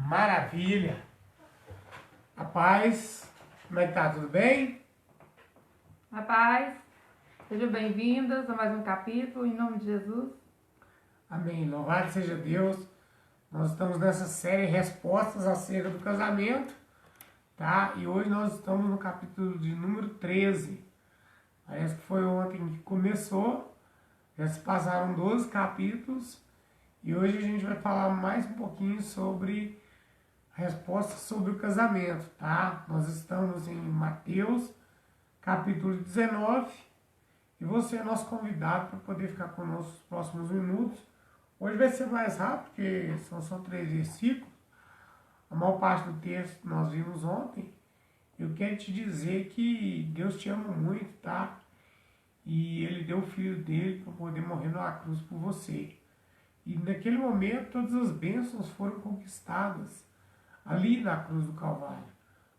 Maravilha! Rapaz, como é que tá? Tudo bem? Rapaz, sejam bem-vindas a mais um capítulo, em nome de Jesus. Amém. Louvado seja Deus. Nós estamos nessa série Respostas acerca do casamento, tá? E hoje nós estamos no capítulo de número 13. Parece que foi ontem que começou, já se passaram 12 capítulos e hoje a gente vai falar mais um pouquinho sobre respostas sobre o casamento, tá? Nós estamos em Mateus, capítulo 19, e você é nosso convidado para poder ficar conosco nos próximos minutos. Hoje vai ser mais rápido, porque são só 3 versículos. A maior parte do texto nós vimos ontem. Eu quero te dizer que Deus te ama muito, tá? E Ele deu o Filho dele para poder morrer na cruz por você. E naquele momento todas as bênçãos foram conquistadas ali na cruz do Calvário,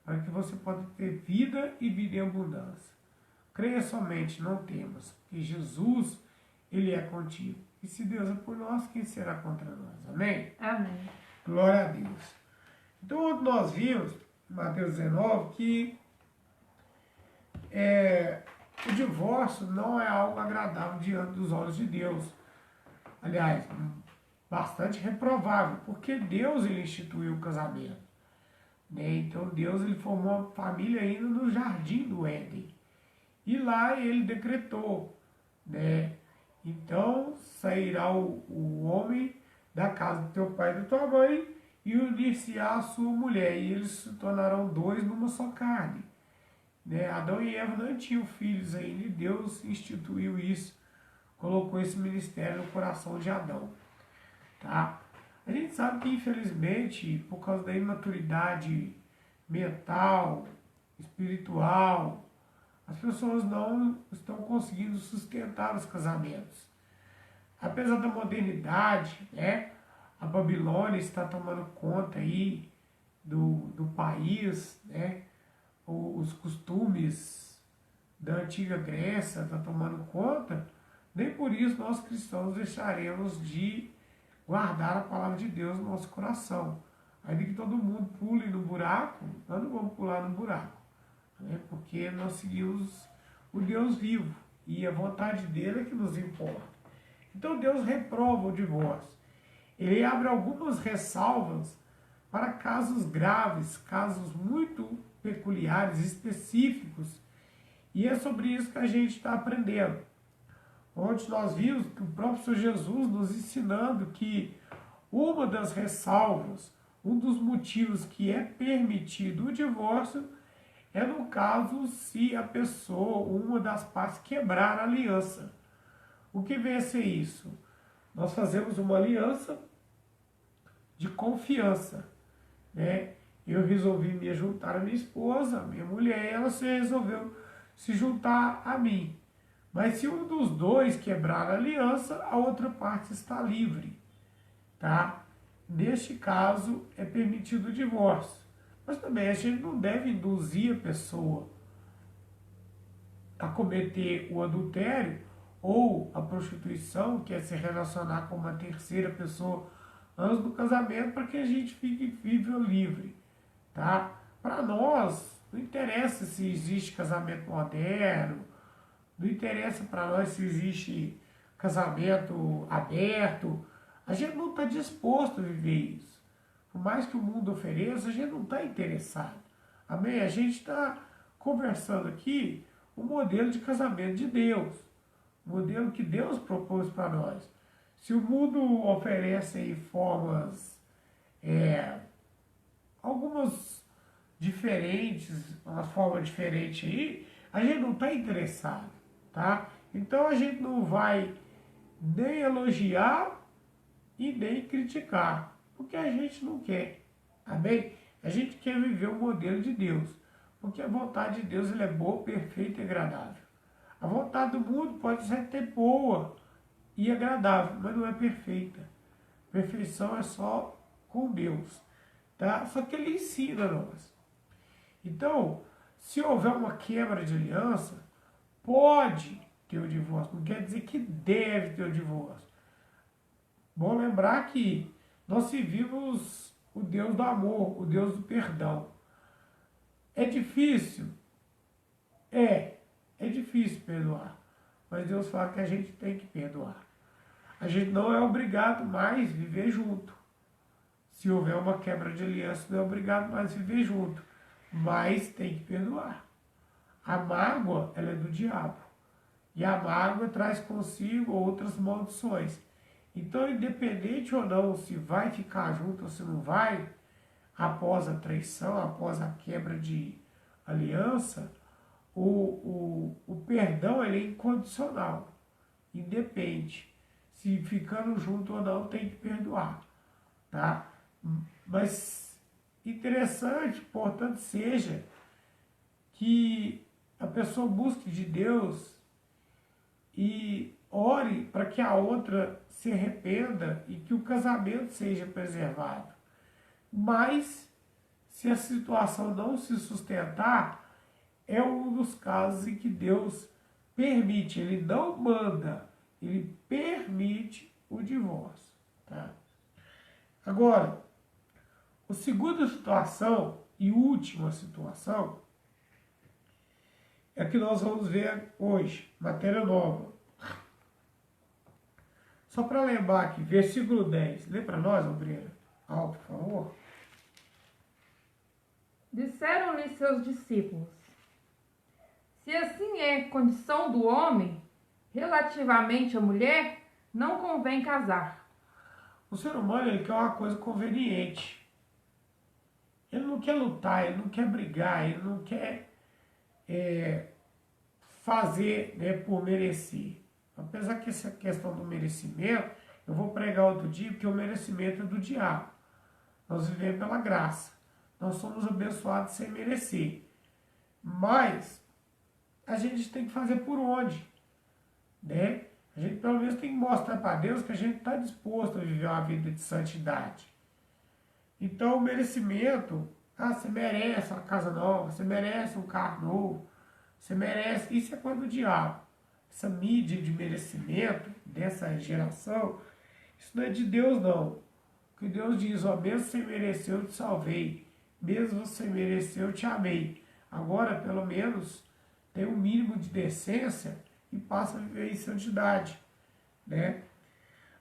para que você possa ter vida e vida em abundância. Creia somente, não temas, porque Jesus, Ele é contigo. E se Deus é por nós, quem será contra nós? Amém? Amém. Glória a Deus. Então, nós vimos, em Mateus 19, que o divórcio não é algo agradável diante dos olhos de Deus. Aliás, bastante reprovável, porque Deus ele instituiu o casamento. Né? Então Deus ele formou uma família ainda no jardim do Éden. E lá ele decretou, né? Então sairá o homem da casa do teu pai e da tua mãe e unir-se-á a sua mulher, e eles se tornarão dois numa só carne. Né? Adão e Eva não tinham filhos ainda, e Deus instituiu isso, colocou esse ministério no coração de Adão. Tá? A gente sabe que, infelizmente, por causa da imaturidade mental, espiritual, as pessoas não estão conseguindo sustentar os casamentos. Apesar da modernidade, né, a Babilônia está tomando conta aí do país, né, os costumes da antiga Grécia estão tomando conta, nem por isso nós cristãos deixaremos de guardar a palavra de Deus no nosso coração. Ainda que todo mundo pule no buraco, nós não vamos pular no buraco, né? Porque nós seguimos o Deus vivo e a vontade dele é que nos importa. Então Deus reprova o divórcio. Ele abre algumas ressalvas para casos graves, casos muito peculiares, específicos, e é sobre isso que a gente está aprendendo. Ontem nós vimos que o próprio Senhor Jesus nos ensinando que uma das ressalvas, um dos motivos que é permitido o divórcio é no caso se a pessoa, uma das partes, quebrar a aliança. O que vem a ser isso? Nós fazemos uma aliança de confiança. Né? Eu resolvi me juntar à minha esposa, a minha mulher, e ela resolveu se juntar a mim. Mas se um dos dois quebrar a aliança, a outra parte está livre, tá? Neste caso, é permitido o divórcio. Mas também a gente não deve induzir a pessoa a cometer o adultério ou a prostituição, que é se relacionar com uma terceira pessoa antes do casamento, para que a gente fique vivo e livre, tá? Para nós, não interessa se existe casamento moderno, não interessa para nós se existe casamento aberto. A gente não está disposto a viver isso. Por mais que o mundo ofereça, a gente não está interessado. Amém? A gente está conversando aqui o modelo de casamento de Deus. O modelo que Deus propôs para nós. Se o mundo oferece aí formas, algumas diferentes, uma forma diferente aí, a gente não está interessado. Tá? Então a gente não vai nem elogiar e nem criticar, porque a gente não quer. Amém? A gente quer viver o modelo de Deus, porque a vontade de Deus ela é boa, perfeita e agradável. A vontade do mundo pode ser até boa e agradável, mas não é perfeita. Perfeição é só com Deus. Tá? Só que Ele ensina a nós. Então, se houver uma quebra de aliança, pode ter o divórcio, não quer dizer que deve ter o divórcio. Bom lembrar que nós vivemos o Deus do amor, o Deus do perdão. É difícil? É difícil perdoar. Mas Deus fala que a gente tem que perdoar. A gente não é obrigado mais a viver junto. Se houver uma quebra de aliança, não é obrigado mais a viver junto. Mas tem que perdoar. A mágoa, ela é do diabo. E a mágoa traz consigo outras maldições. Então, independente ou não, se vai ficar junto ou se não vai, após a traição, após a quebra de aliança, o perdão ele é incondicional. Independe. Se ficando junto ou não, tem que perdoar. Tá? Mas interessante, portanto, seja que a pessoa busque de Deus e ore para que a outra se arrependa e que o casamento seja preservado. Mas, se a situação não se sustentar, é um dos casos em que Deus permite, ele não manda, ele permite o divórcio. Tá? Agora, a segunda situação e última situação é que nós vamos ver hoje, matéria nova. Só para lembrar aqui, versículo 10. Lê para nós, Obreira. Alto, por favor. Disseram-lhe seus discípulos: se assim é condição do homem, relativamente à mulher, não convém casar. O ser humano ele quer uma coisa conveniente. Ele não quer lutar, ele não quer brigar, ele não quer fazer, né, por merecer. Apesar que essa questão do merecimento, eu vou pregar outro dia, porque o merecimento é do diabo. Nós vivemos pela graça. Nós somos abençoados sem merecer. Mas a gente tem que fazer por onde? Né? A gente pelo menos tem que mostrar para Deus que a gente está disposto a viver uma vida de santidade. Então o merecimento, você merece uma casa nova, você merece um carro novo, você merece, isso é coisa do diabo. Essa mídia de merecimento dessa geração, isso não é de Deus não. Porque Deus diz, ó, mesmo sem merecer eu te salvei, mesmo sem merecer eu te amei. Agora, pelo menos, tem um mínimo de decência e passa a viver em santidade, né?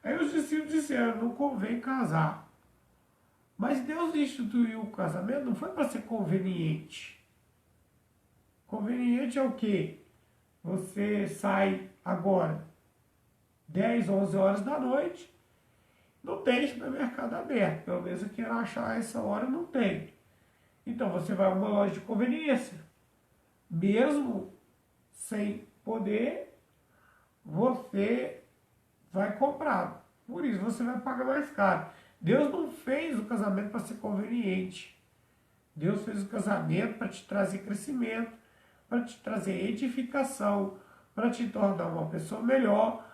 Aí os discípulos disseram, não convém casar. Mas Deus instituiu o casamento, não foi para ser conveniente. Conveniente é o quê? Você sai agora, 10, 11 horas da noite, não tem supermercado aberto. Pelo menos eu quero achar essa hora, não tem. Então você vai a uma loja de conveniência. Mesmo sem poder, você vai comprar. Por isso você vai pagar mais caro. Deus não fez o casamento para ser conveniente. Deus fez o casamento para te trazer crescimento, para te trazer edificação, para te tornar uma pessoa melhor,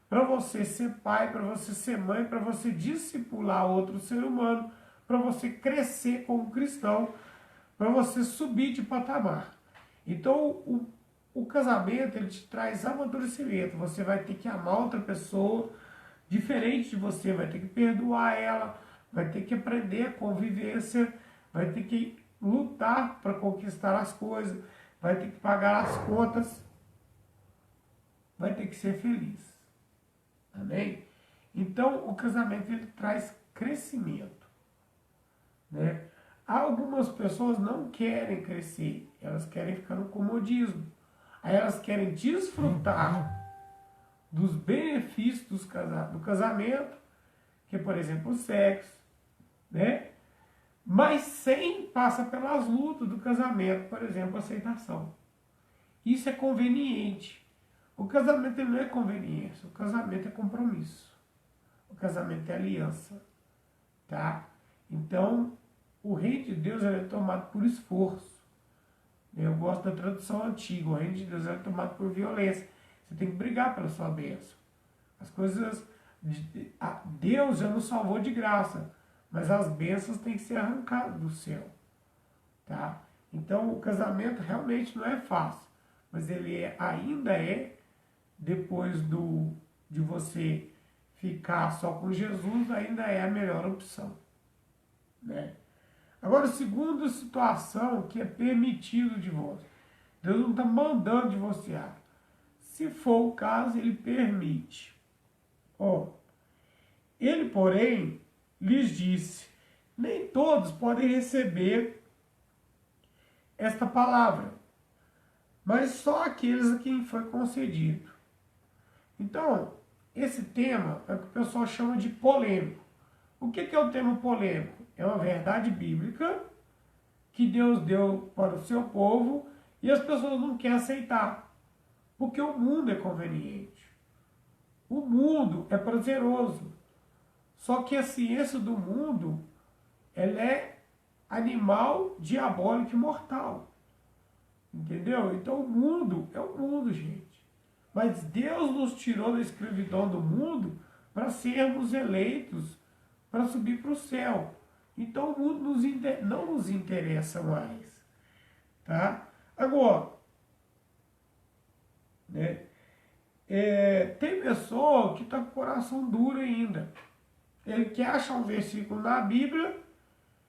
para você ser pai, para você ser mãe, para você discipular outro ser humano, para você crescer como cristão, para você subir de patamar. Então, o casamento, ele te traz amadurecimento. Você vai ter que amar outra pessoa diferente de você, vai ter que perdoar ela, vai ter que aprender a convivência, vai ter que lutar para conquistar as coisas, vai ter que pagar as contas, vai ter que ser feliz. Amém? Então, o casamento ele traz crescimento, né? Algumas pessoas não querem crescer, elas querem ficar no comodismo. Aí elas querem desfrutar dos benefícios do casamento, que é, por exemplo, o sexo, né? Mas sem passar pelas lutas do casamento, por exemplo, a aceitação. Isso é conveniente. O casamento ele não é conveniência, o casamento é compromisso. O casamento é aliança, tá? Então, o reino de Deus é tomado por esforço. Eu gosto da tradução antiga, o reino de Deus é tomado por violência. Você tem que brigar pela sua bênção. As coisas, Deus já nos salvou de graça, mas as bênçãos têm que ser arrancadas do céu, tá? Então, o casamento realmente não é fácil, mas ele ainda é, depois de você ficar só com Jesus, ainda é a melhor opção, né? Agora, a segunda situação que é permitido o divórcio. Deus não está mandando divorciar. Se for o caso, ele permite. Ó, ele, porém, lhes disse, nem todos podem receber esta palavra, mas só aqueles a quem foi concedido. Então, esse tema é o que o pessoal chama de polêmico. O que é o tema polêmico? É uma verdade bíblica que Deus deu para o seu povo e as pessoas não querem aceitar, porque o mundo é conveniente. O mundo é prazeroso. Só que a ciência do mundo, ela é animal, diabólico e mortal. Entendeu? Então o mundo é o mundo, gente. Mas Deus nos tirou da escravidão do mundo para sermos eleitos, para subir para o céu. Então o mundo não nos interessa mais. Tá? Agora, né, tem pessoa que está com o coração duro ainda. Ele quer achar um versículo na Bíblia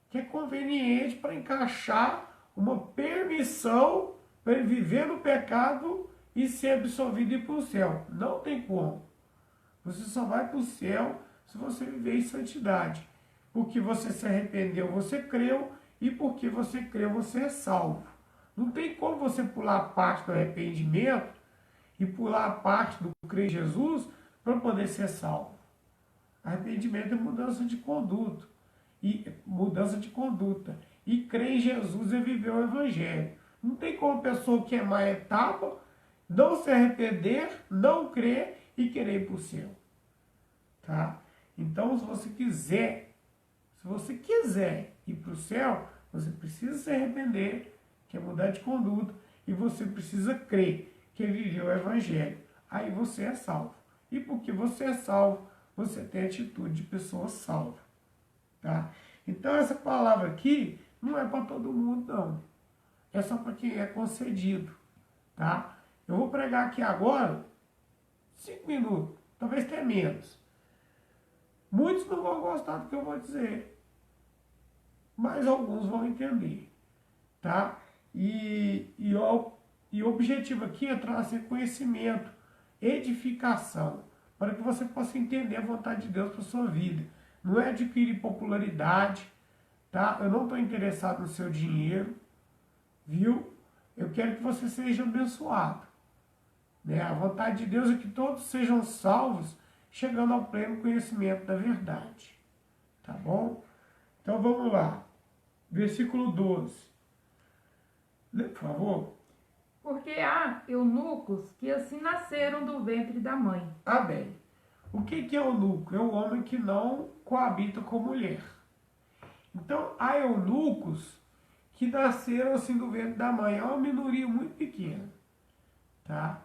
que é conveniente para encaixar uma permissão para ele viver no pecado e ser absolvido e ir para o céu. Não tem como. Você só vai para o céu se você viver em santidade. Porque você se arrependeu, você creu, e porque você creu, você é salvo. Não tem como você pular a parte do arrependimento e pular a parte do crer em Jesus para poder ser salvo. Arrependimento é mudança de conduta. E crer em Jesus é viver o Evangelho. Não tem como a pessoa queimar a etapa, não se arrepender, não crer e querer ir para o céu. Tá? Então, se você quiser ir para o céu, você precisa se arrepender, que é mudar de conduta, e você precisa crer que viveu o Evangelho. Aí você é salvo. E porque você é salvo, você tem a atitude de pessoa salva. Tá? Então essa palavra aqui não é para todo mundo, não. É só para quem é concedido. Tá? Eu vou pregar aqui agora 5 minutos, talvez até menos. Muitos não vão gostar do que eu vou dizer, mas alguns vão entender. Tá? E o objetivo aqui é trazer conhecimento, edificação, para que você possa entender a vontade de Deus para a sua vida. Não é adquirir popularidade, tá? Eu não estou interessado no seu dinheiro, viu? Eu quero que você seja abençoado. Né? A vontade de Deus é que todos sejam salvos, chegando ao pleno conhecimento da verdade. Tá bom? Então vamos lá. Versículo 12. Lê, por favor. Porque há eunucos que assim nasceram do ventre da mãe. Amém. O que é eunuco? É o homem que não coabita com mulher. Então, há eunucos que nasceram assim do ventre da mãe. É uma minoria muito pequena. Tá?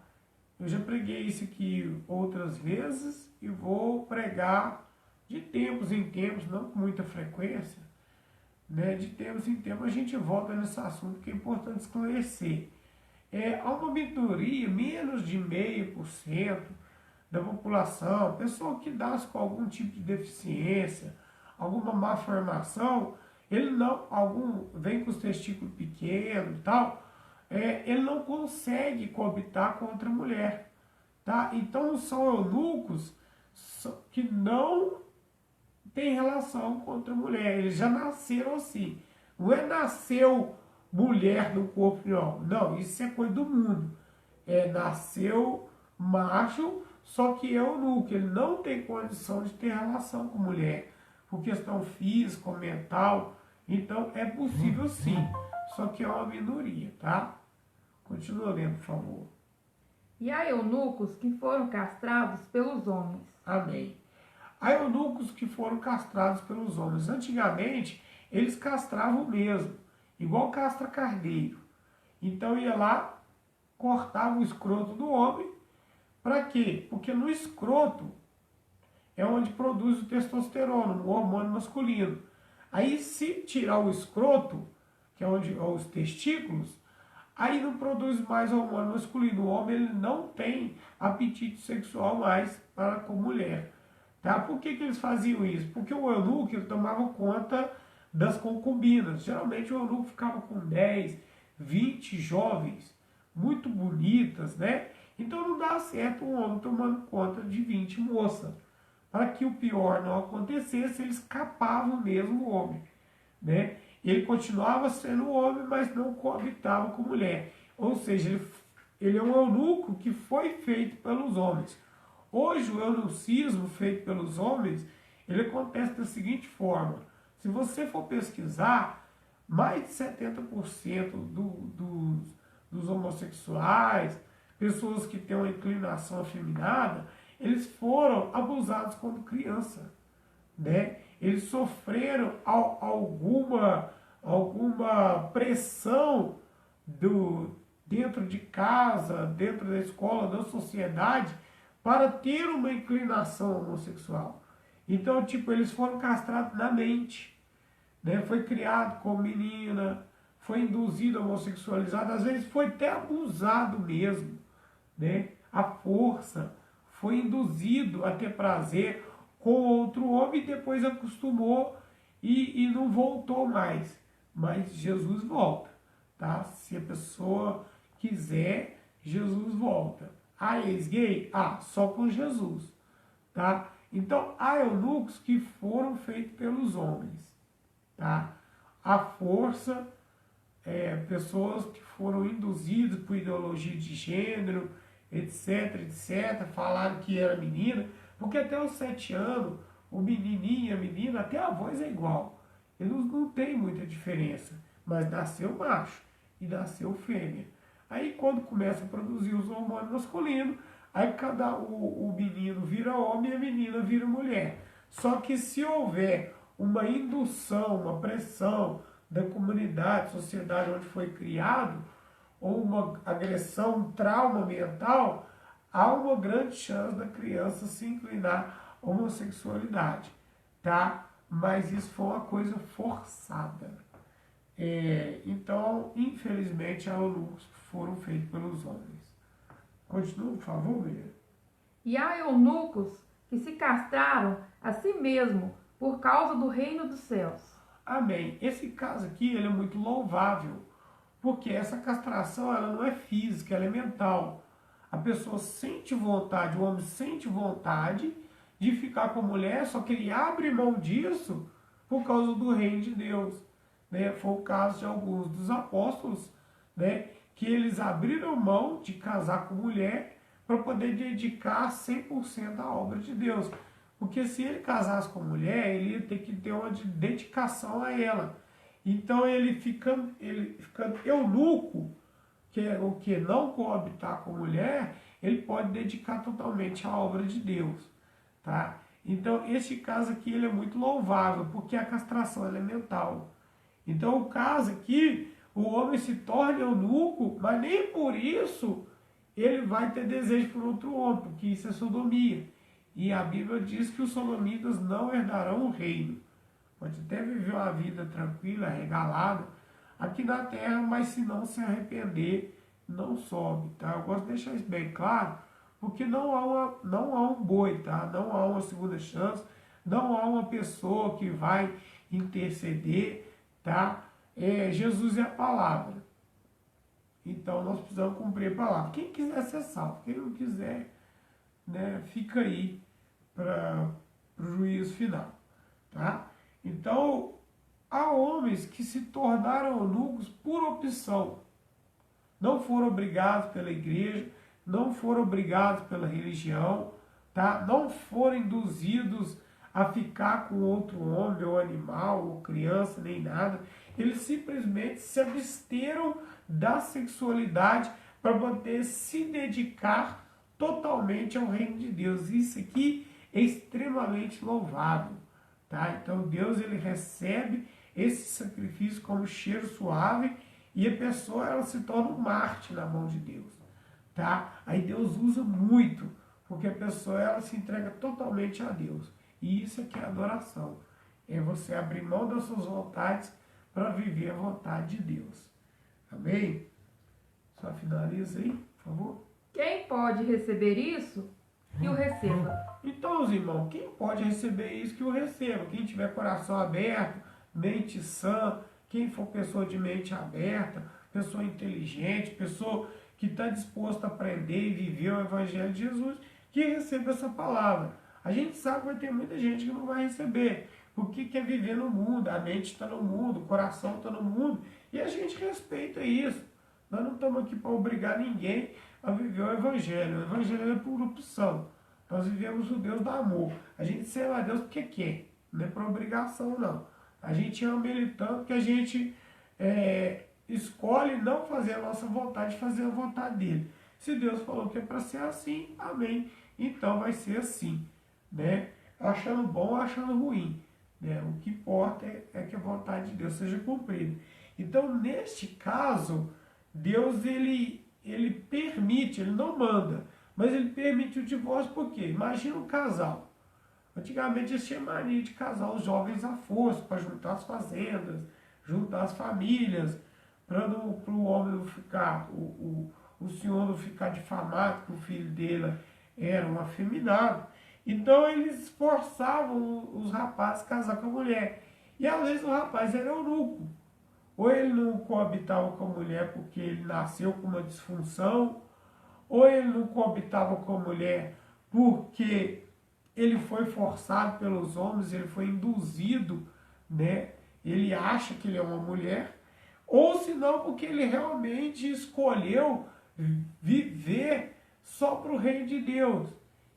Eu já preguei isso aqui outras vezes e vou pregar de tempos em tempos, não com muita frequência. Né? De tempos em tempos a gente volta nesse assunto que é importante esclarecer. Há uma minoria, menos de 0,5% da população, pessoa que nasce com algum tipo de deficiência, alguma má formação, algum vem com os testículos pequenos e tal, ele não consegue coabitar com outra mulher. Tá? Então são eunucos que não têm relação com outra mulher, eles já nasceram assim. Não é nasceu mulher no corpo, não. Não, isso é coisa do mundo. Nasceu macho, só que é eunuco. Ele não tem condição de ter relação com mulher, por questão física, mental. Então, é possível sim, só que é uma minoria, tá? Continua lendo, por favor. E há eunucos que foram castrados pelos homens. Amém. Há eunucos que foram castrados pelos homens. Antigamente, eles castravam mesmo, igual castra carneiro. Então ia lá, cortava o escroto do homem. Para quê? Porque no escroto é onde produz o testosterona, o hormônio masculino. Aí se tirar o escroto, que é onde os testículos, aí não produz mais hormônio masculino. O homem ele não tem apetite sexual mais com mulher. Tá? Por que eles faziam isso? Porque o eunuco ele tomava conta das concubinas. Geralmente o eunuco ficava com 10, 20 jovens, muito bonitas, né? Então não dá certo um homem tomando conta de 20 moças. Para que o pior não acontecesse, eles capavam mesmo o homem, né? Ele continuava sendo homem, mas não coabitava com mulher. Ou seja, ele é um eunuco que foi feito pelos homens. Hoje o eunucismo feito pelos homens, ele acontece da seguinte forma. Se você for pesquisar, mais de 70% dos homossexuais, pessoas que têm uma inclinação afeminada, eles foram abusados quando criança, né? Eles sofreram alguma pressão dentro de casa, dentro da escola, da sociedade, para ter uma inclinação homossexual. Então, tipo, eles foram castrados na mente, né? Foi criado como menina, foi induzido a homossexualizado, às vezes foi até abusado mesmo, né? A força, foi induzido a ter prazer com outro homem e depois acostumou e não voltou mais. Mas Jesus volta, tá? Se a pessoa quiser, Jesus volta. Ah, ex-gay? Ah, só com Jesus, tá? Então, há eunucos que foram feitos pelos homens, tá? A força, pessoas que foram induzidas por ideologia de gênero, etc, etc, falaram que era menina, porque até os 7 anos, o menininho e a menina, até a voz é igual. Eles não tem muita diferença, mas nasceu macho e nasceu fêmea. Aí quando começa a produzir os hormônios masculinos, aí o menino vira homem e a menina vira mulher. Só que se houver uma indução, uma pressão da comunidade, sociedade onde foi criado, ou uma agressão, um trauma mental, há uma grande chance da criança se inclinar à homossexualidade, tá? Mas isso foi uma coisa forçada. Então, infelizmente, há eunucos que foram feitos pelos homens. Continua, por favor, Maria. E há eunucos que se castraram a si mesmo por causa do reino dos céus. Amém. Esse caso aqui ele é muito louvável, porque essa castração ela não é física, ela é mental. A pessoa sente vontade, o homem sente vontade de ficar com a mulher, só que ele abre mão disso por causa do reino de Deus, né? Foi o caso de alguns dos apóstolos, né? Que eles abriram mão de casar com mulher para poder dedicar 100% à obra de Deus. Porque se ele casasse com mulher, ele ia ter que ter uma dedicação a ela. Então ele ficando eunuco, que é o que não coabitar com mulher, ele pode dedicar totalmente à obra de Deus, tá? Então esse caso aqui ele é muito louvável, porque a castração ela é mental. Então o caso aqui, o homem se torna eunuco, mas nem por isso ele vai ter desejo por outro homem, porque isso é sodomia. E a Bíblia diz que os sodomitas não herdarão o reino. Pode até viver uma vida tranquila, regalada, aqui na terra, mas se não se arrepender, não sobe, tá? Eu gosto de deixar isso bem claro, porque não há um boi, tá? Não há uma segunda chance, não há uma pessoa que vai interceder, tá? Jesus é a palavra. Então nós precisamos cumprir a palavra. Quem quiser ser salvo, quem não quiser, né, fica aí para o juízo final, tá? Então, há homens que se tornaram eunucos por opção. Não foram obrigados pela igreja, não foram obrigados pela religião, tá? Não foram induzidos a ficar com outro homem, ou animal, ou criança, nem nada. Eles simplesmente se absteram da sexualidade para poder se dedicar totalmente ao reino de Deus. Isso aqui é extremamente louvável, tá? Então Deus ele recebe esse sacrifício como cheiro suave e a pessoa ela se torna um mártir na mão de Deus, tá? Aí Deus usa muito, porque a pessoa ela se entrega totalmente a Deus. E isso aqui é adoração. É você abrir mão das suas vontades para viver a vontade de Deus. Amém? Só finaliza aí, por favor. Quem pode receber isso, que o receba. Então, os irmãos, quem pode receber isso, que o receba. Quem tiver coração aberto, mente sã, quem for pessoa de mente aberta, pessoa inteligente, pessoa que está disposta a aprender e viver o Evangelho de Jesus, que receba essa palavra. A gente sabe que vai ter muita gente que não vai receber, porque quer viver no mundo, a mente está no mundo, o coração está no mundo, e a gente respeita isso. Nós não estamos aqui para obrigar ninguém a viver o Evangelho. O Evangelho é por opção. Nós vivemos o Deus do amor. A gente serve a Deus porque quer, não é por obrigação, não. A gente ama Ele tanto que a gente escolhe não fazer a nossa vontade, fazer a vontade dEle. Se Deus falou que é para ser assim, amém. Então vai ser assim, né? Achando bom ou achando ruim. Né? O que importa é que a vontade de Deus seja cumprida. Então, neste caso, Deus ele permite, ele não manda, mas ele permite o divórcio por quê? Imagina um casal. Antigamente eles tinham mania de casar os jovens à força, para juntar as fazendas, juntar as famílias, para o homem não ficar, o senhor não ficar difamado que o filho dele era um afeminado. Então eles forçavam os rapazes a casar com a mulher. E às vezes o rapaz era eunuco. Ou ele não coabitava com a mulher porque ele nasceu com uma disfunção, ou ele não coabitava com a mulher porque ele foi forçado pelos homens, ele foi induzido, né? Ele acha que ele é uma mulher, ou se não porque ele realmente escolheu viver só para o reino de Deus.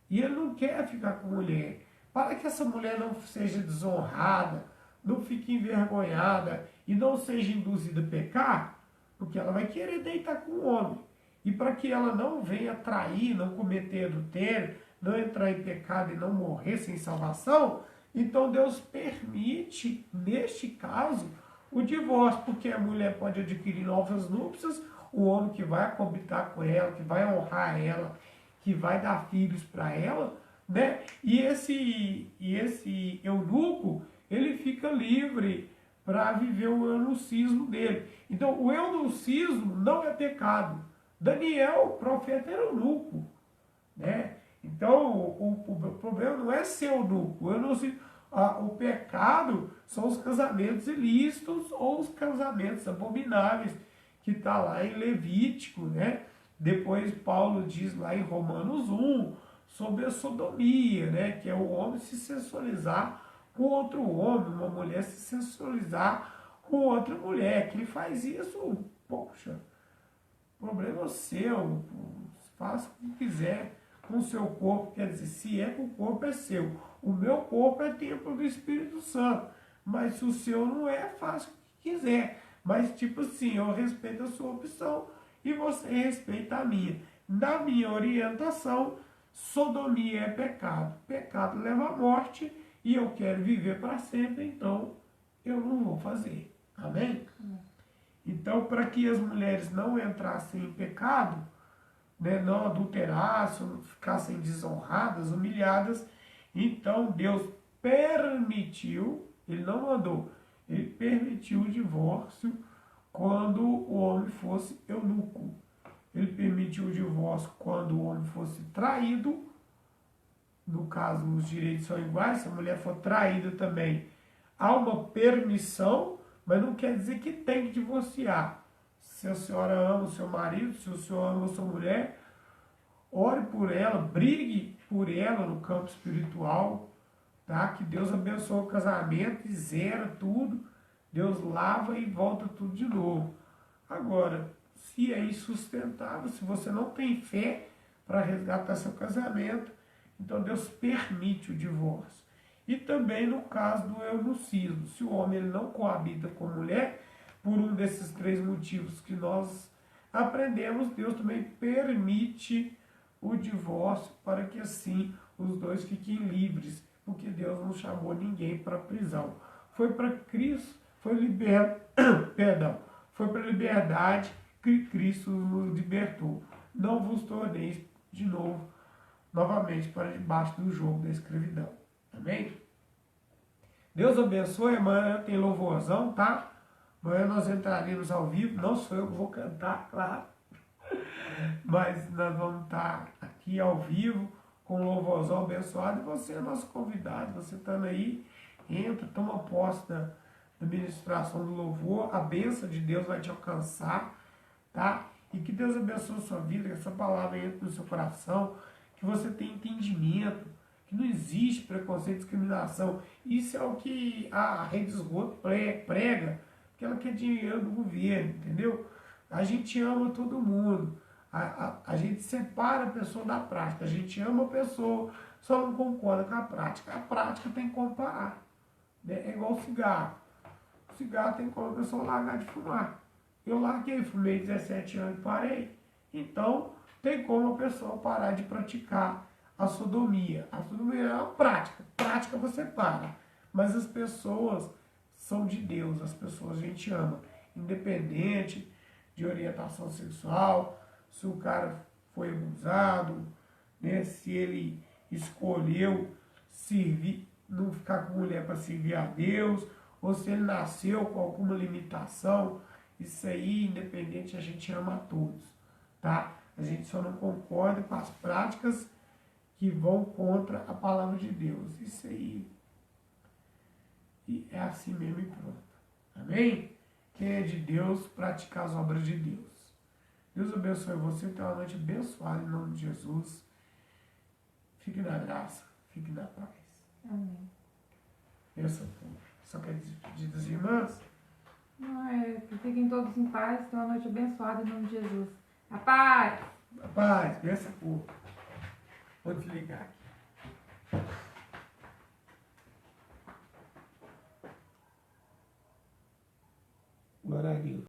E ele não quer ficar com mulher. Para que essa mulher não seja desonrada, não fique envergonhada e não seja induzida a pecar, porque ela vai querer deitar com o homem. E para que ela não venha trair, não cometer adultério, não entrar em pecado e não morrer sem salvação, então Deus permite, neste caso, o divórcio, porque a mulher pode adquirir novas núpcias, o homem que vai coabitar com ela, que vai honrar ela, que vai dar filhos para ela, né? E esse eunuco, ele fica livre para viver o eunucismo dele. Então, o eunucismo não é pecado. Daniel, o profeta, era eunuco, né? Então, o problema não é ser eunuco. O pecado são os casamentos ilícitos ou os casamentos abomináveis, que está lá em Levítico, né? Depois Paulo diz lá em Romanos 1 sobre a sodomia, né? Que é o homem se sensualizar com outro homem, uma mulher se sensualizar com outra mulher. Quem faz isso, poxa, o problema é seu, faça o que quiser com o seu corpo, quer dizer, se é que o corpo é seu. O meu corpo é templo do Espírito Santo, mas se o seu não é, faça o que quiser. Mas tipo assim, eu respeito a sua opção e você respeita a minha. Na minha orientação, sodomia é pecado. Pecado leva à morte e eu quero viver para sempre, então eu não vou fazer. Amém? Então, para que as mulheres não entrassem em pecado, né, não adulterassem, não ficassem desonradas, humilhadas, então Deus permitiu, ele não mandou, ele permitiu o divórcio quando o homem fosse eunuco. Ele permitiu o divórcio quando o homem fosse traído. No caso, os direitos são iguais. Se a mulher for traída também, há uma permissão, mas não quer dizer que tem que divorciar. Se a senhora ama o seu marido, se o senhor ama a sua mulher, ore por ela, brigue por ela no campo espiritual, tá? Que Deus abençoe o casamento e zera tudo. Deus lava e volta tudo de novo. Agora, se é insustentável, se você não tem fé para resgatar seu casamento, então Deus permite o divórcio. E também no caso do eunucismo, se o homem ele não coabita com a mulher, por um desses três motivos que nós aprendemos, Deus também permite o divórcio para que assim os dois fiquem livres, porque Deus não chamou ninguém para prisão. Foi para Cristo, foi para a liberdade que Cristo nos libertou. Não vos torneis de novo, novamente, para debaixo do jogo da escravidão. Amém? Deus abençoe. Amanhã tem louvorzão, tá? Amanhã nós entraremos ao vivo. Não sou eu que vou cantar, claro. Mas nós vamos estar aqui ao vivo com louvorzão abençoado. E você é nosso convidado. Você estando aí, entra, toma posse da ministração do louvor, a bênção de Deus vai te alcançar, tá? E que Deus abençoe a sua vida, que essa palavra entre no seu coração, que você tenha entendimento, que não existe preconceito e discriminação. Isso é o que a Rede de Esgoto prega, porque ela quer dinheiro do governo, entendeu? A gente ama todo mundo. A gente separa a pessoa da prática. A gente ama a pessoa, só não concorda com a prática. A prática tem como parar. Né? É igual o cigarro. O cigarro tem como a pessoa largar de fumar. Eu larguei, fumei 17 anos e parei. Então, tem como a pessoa parar de praticar a sodomia. A sodomia é uma prática. Prática você para. Mas as pessoas são de Deus. As pessoas a gente ama. Independente de orientação sexual, se o cara foi abusado, né, se ele escolheu servir, não ficar com mulher para servir a Deus, ou se ele nasceu com alguma limitação, isso aí, independente, a gente ama a todos, tá? A gente só não concorda com as práticas que vão contra a palavra de Deus. Isso aí é assim mesmo e pronto. Amém? Quem é de Deus, praticar as obras de Deus. Deus abençoe você, tenha uma noite abençoada em nome de Jesus. Fique na graça, fique na paz. Amém. Só quer despedir das irmãs? Não, que fiquem todos em paz, tenham uma noite abençoada em nome de Jesus. A paz! A paz, benção por. Vou desligar aqui. Glória a Deus.